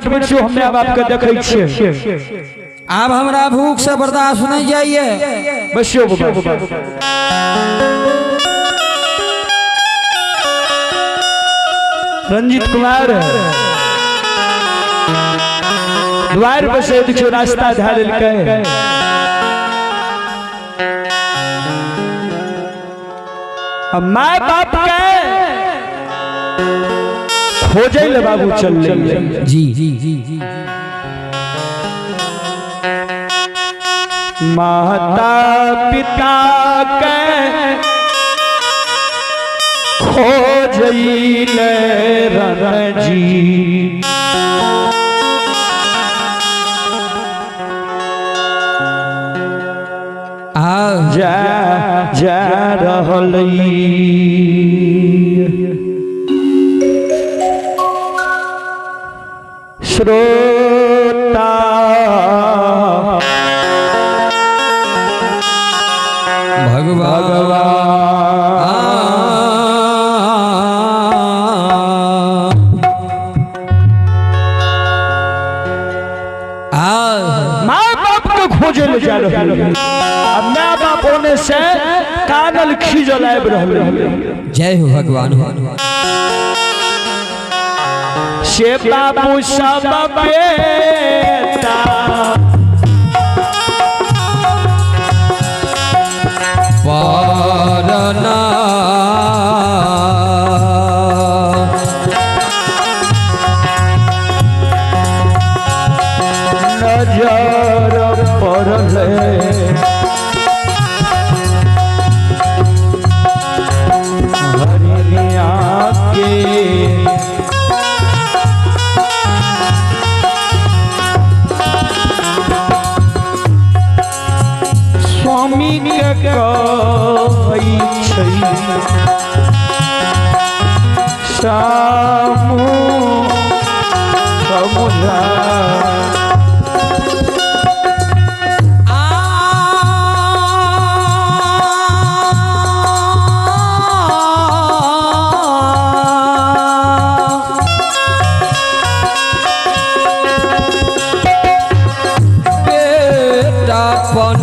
Minute से हमने अब आपके देखै छियै। अब हमरा भूख से बर्दाश्त नहीं जाइए। बसियो बाबा रंजीत कुमार द्वार बसे देखियो रास्ता धार लेके माय बाप के खोजे ले बाबू चल ले। जी जी जी जी माता पिता के खोजइले रणजी जा जा रहलई श्रोता भगवान माँ बाप को खोजे ले जा रहे। अब माँ बाप होने से कागल खींचल आब रहे। जय हो भगवान। से बाबू सब बेटा परना नजर पड़ले हरिया के स्वामी के कहै छै सामू समुझा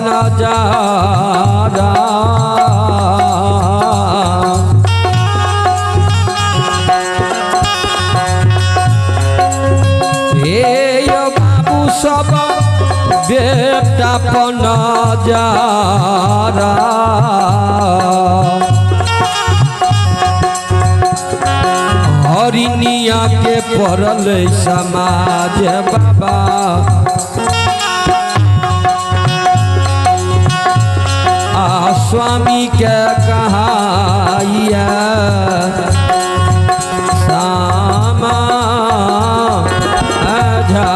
नजारा हे बाबू सब बेटा पन नजारा हरिनिया के पड़ल समाज बाबा स्वामी के कहाइया सामा आजा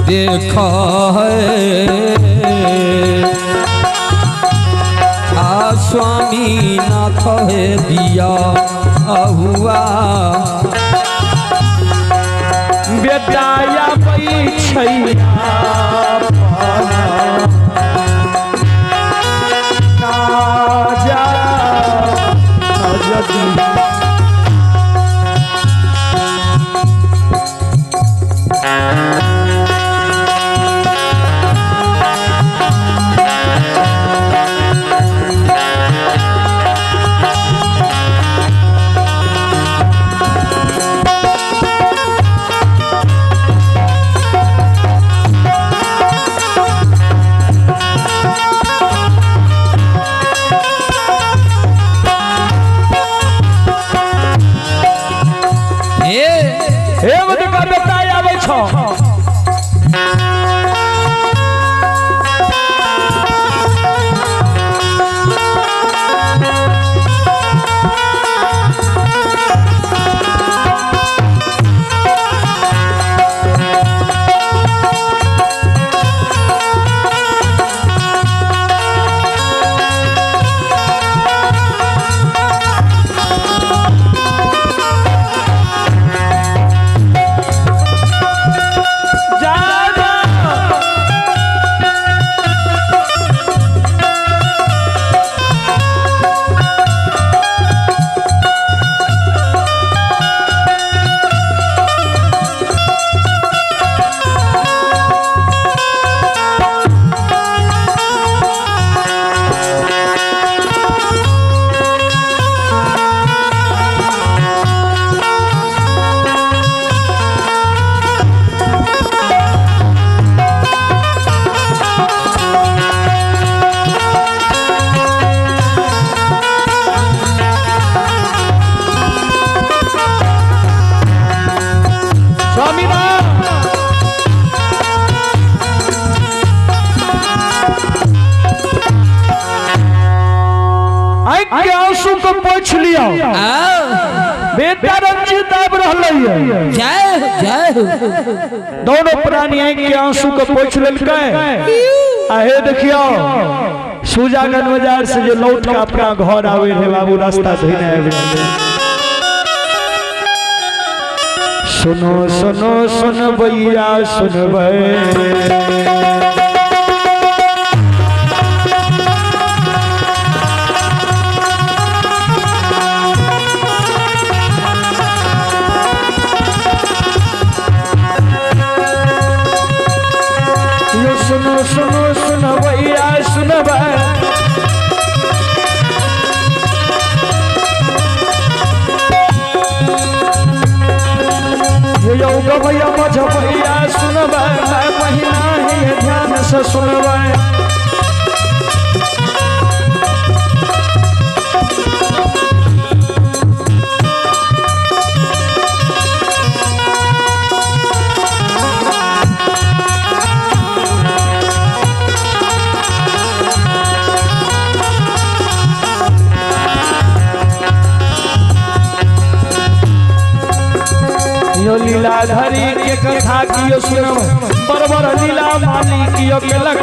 देखा है स्वामी नाथ है दिया हुआ बेटाया पैछैया के आंसू को पोंछ लिया बेटा रंजीत आब रहलै जय जय दोनों प्राणी आंख के आंसू को पोंछ लेलकै आहे देखियो सुजागन बाजार से जो लौट के अपना घर आवे रे बाबू रास्ता धोने आवे सुनो सुनो सुन भैया सुनबै सुनो सुनो सुनो भैया सुनबै यो भैया मझ भैया सुनबै मैं महीना है ध्यान से सुनबै लीलाधरी के कथा कियो सुनम बरबर लीला माली कियो केलक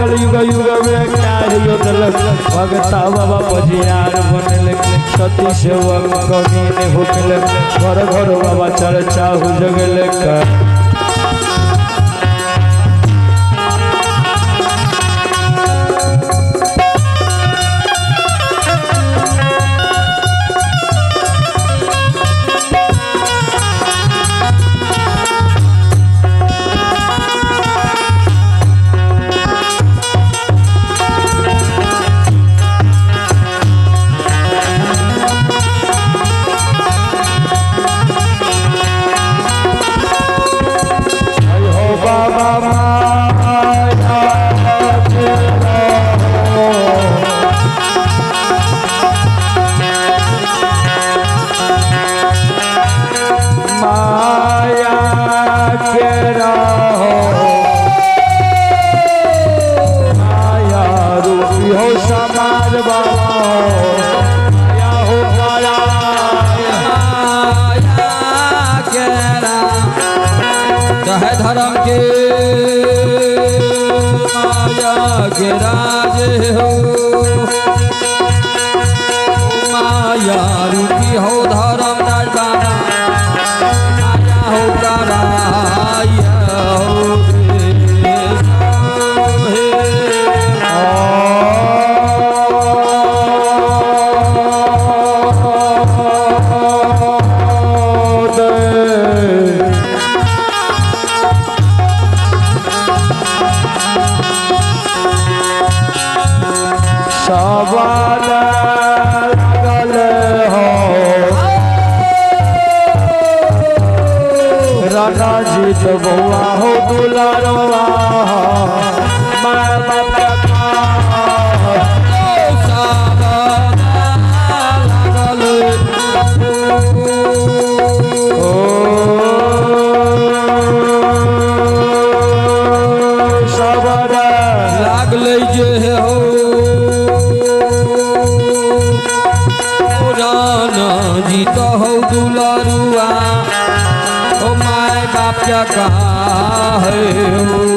कल युग युग में क्या हियो दलक भगता बाबा बजियार बनल सती सेवक कवि ने भूखल घर घर बाबा चर्चा हो जगल धर्म के माया के राज हो माया रूपी हो धर्म राज बाबा माया हो कराया हो सवाल लागल हो राना जी जो बउआ हो दुलारवा माय बाप लागल जे हो जीत हो दुलारुआ ओ माय बाप क्या कहा है